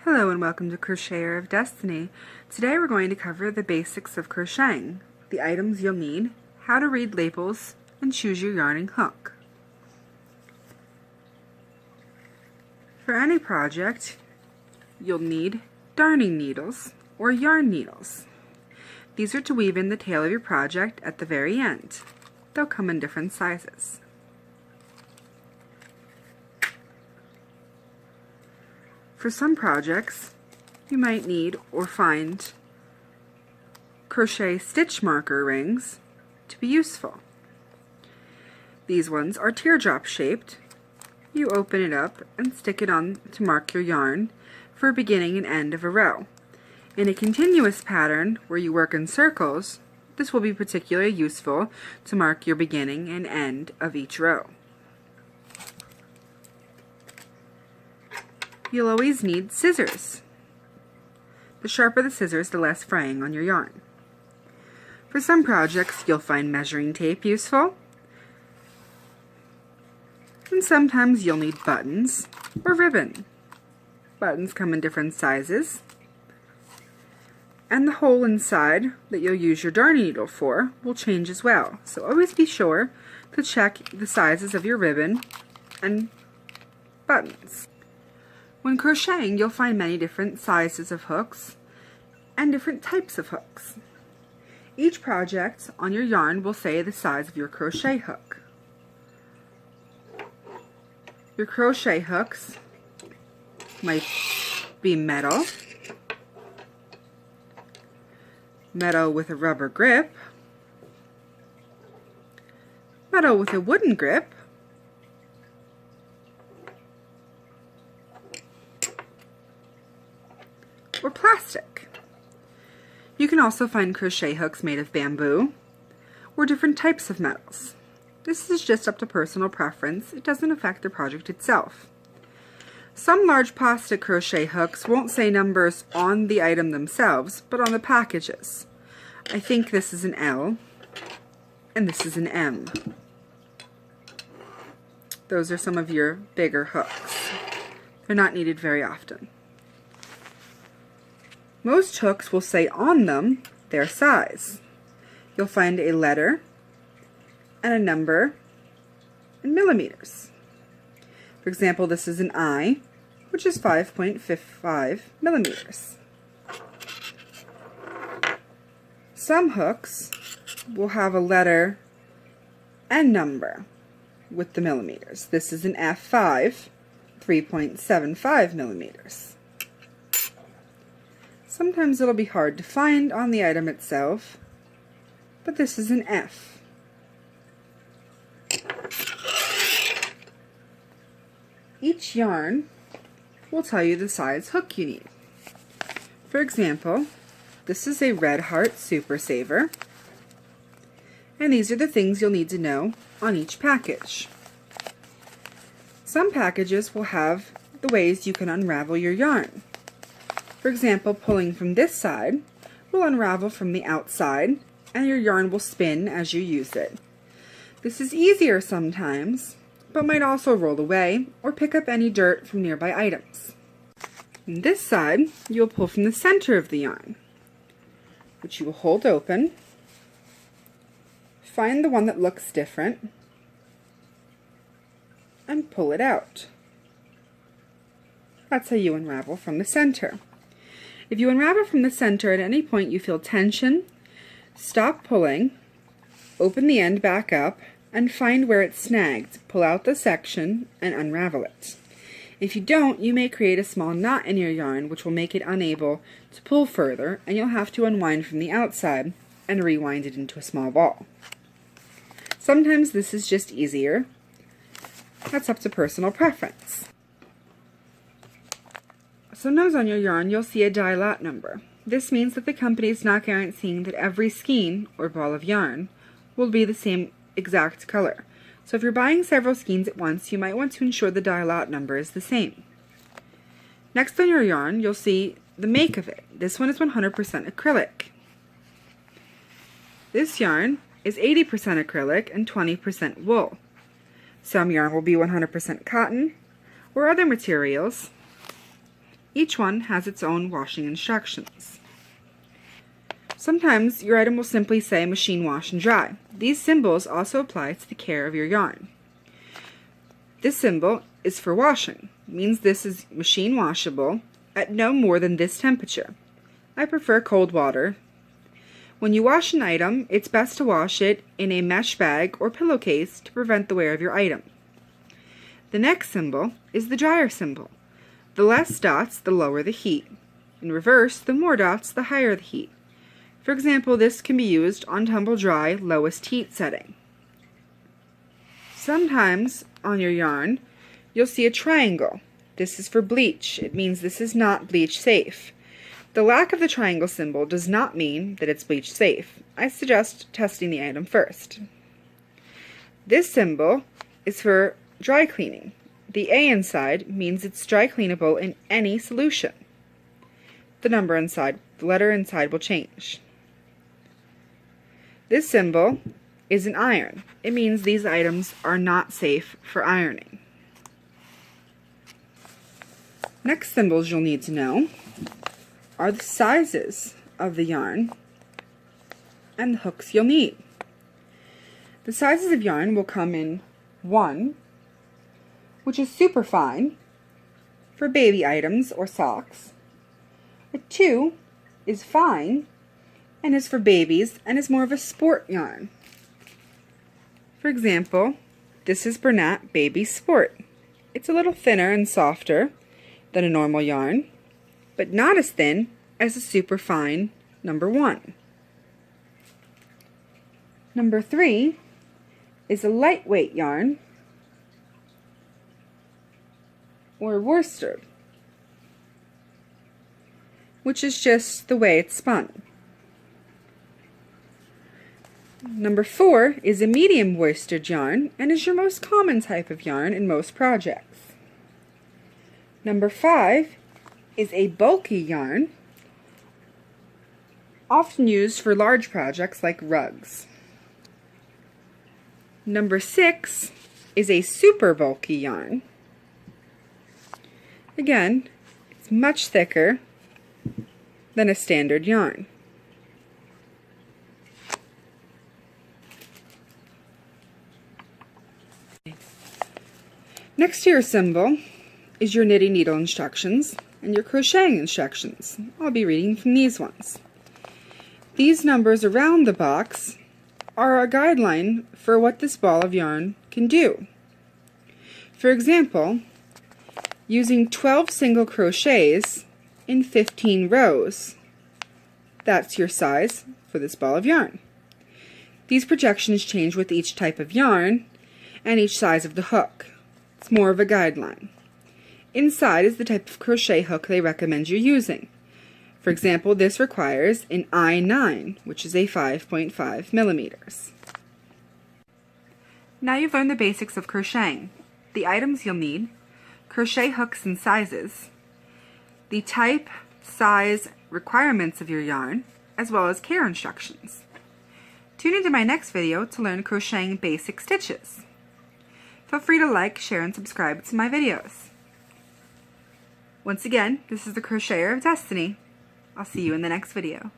Hello and welcome to Crocheter of Destiny. Today we're going to cover the basics of crocheting, the items you'll need, how to read labels, and choose your yarn and hook. For any project, you'll need darning needles or yarn needles. These are to weave in the tail of your project at the very end. They'll come in different sizes. For some projects, you might need or find crochet stitch marker rings to be useful. These ones are teardrop shaped. You open it up and stick it on to mark your yarn for a beginning and end of a row. In a continuous pattern where you work in circles, this will be particularly useful to mark your beginning and end of each row. You'll always need scissors. The sharper the scissors, the less fraying on your yarn. For some projects, you'll find measuring tape useful. And sometimes you'll need buttons or ribbon. Buttons come in different sizes. And the hole inside that you'll use your darning needle for will change as well. So always be sure to check the sizes of your ribbon and buttons. When crocheting, you'll find many different sizes of hooks and different types of hooks. Each project on your yarn will say the size of your crochet hook. Your crochet hooks might be metal with a rubber grip, metal with a wooden grip, or plastic. You can also find crochet hooks made of bamboo or different types of metals. This is just up to personal preference. It doesn't affect the project itself. Some large plastic crochet hooks won't say numbers on the item themselves, but on the packages. I think this is an L and this is an M. Those are some of your bigger hooks. They're not needed very often. Most hooks will say on them their size. You'll find a letter and a number in millimeters. For example, this is an I, which is 5.55 millimeters. Some hooks will have a letter and number with the millimeters. This is an F5, 3.75 millimeters. Sometimes it'll be hard to find on the item itself, but this is an F. Each yarn will tell you the size hook you need. For example, this is a Red Heart Super Saver, and these are the things you'll need to know on each package. Some packages will have the ways you can unravel your yarn. For example, pulling from this side will unravel from the outside and your yarn will spin as you use it. This is easier sometimes, but might also roll away or pick up any dirt from nearby items. On this side, you'll pull from the center of the yarn, which you will hold open, find the one that looks different, and pull it out. That's how you unravel from the center. If you unravel from the center at any point you feel tension, stop pulling, open the end back up, and find where it's snagged. Pull out the section and unravel it. If you don't, you may create a small knot in your yarn which will make it unable to pull further, and you'll have to unwind from the outside and rewind it into a small ball. Sometimes this is just easier. That's up to personal preference. Sometimes on your yarn you'll see a die lot number. This means that the company is not guaranteeing that every skein or ball of yarn will be the same exact color. So if you're buying several skeins at once, you might want to ensure the die lot number is the same. Next on your yarn you'll see the make of it. This one is 100% acrylic. This yarn is 80% acrylic and 20% wool. Some yarn will be 100% cotton or other materials, Each one has its own washing instructions. Sometimes your item will simply say machine wash and dry. These symbols also apply to the care of your yarn. This symbol is for washing. It means this is machine washable at no more than this temperature. I prefer cold water. When you wash an item, it's best to wash it in a mesh bag or pillowcase to prevent the wear of your item. The next symbol is the dryer symbol. The less dots, the lower the heat. In reverse, the more dots, the higher the heat. For example, this can be used on tumble dry, lowest heat setting. Sometimes on your yarn, you'll see a triangle. This is for bleach. It means this is not bleach safe. The lack of the triangle symbol does not mean that it's bleach safe. I suggest testing the item first. This symbol is for dry cleaning. The A inside means it's dry cleanable in any solution. The letter inside will change. This symbol is an iron. It means these items are not safe for ironing. Next symbols you'll need to know are the sizes of the yarn and the hooks you'll need. The sizes of yarn will come in 1, which is super fine for baby items or socks. A 2 is fine and is for babies and is more of a sport yarn. For example, this is Bernat Baby Sport. It's a little thinner and softer than a normal yarn, but not as thin as a super fine number 1. Number 3 is a lightweight yarn or worsted, which is just the way it's spun. Number 4 is a medium worsted yarn and is your most common type of yarn in most projects. Number 5 is a bulky yarn, often used for large projects like rugs. Number 6 is a super bulky yarn. Again, it's much thicker than a standard yarn. Next to your symbol is your knitting needle instructions and your crocheting instructions. I'll be reading from these ones. These numbers around the box are a guideline for what this ball of yarn can do. For example, using 12 single crochets in 15 rows. That's your size for this ball of yarn. These projections change with each type of yarn and each size of the hook. It's more of a guideline. Inside is the type of crochet hook they recommend you using. For example, this requires an I9, which is a 5.5 millimeters. Now you've learned the basics of crocheting. The items you'll need, crochet hooks and sizes, the type, size, requirements of your yarn, as well as care instructions. Tune into my next video to learn crocheting basic stitches. Feel free to like, share, and subscribe to my videos. Once again, this is the Crocheter of Destiny. I'll see you in the next video.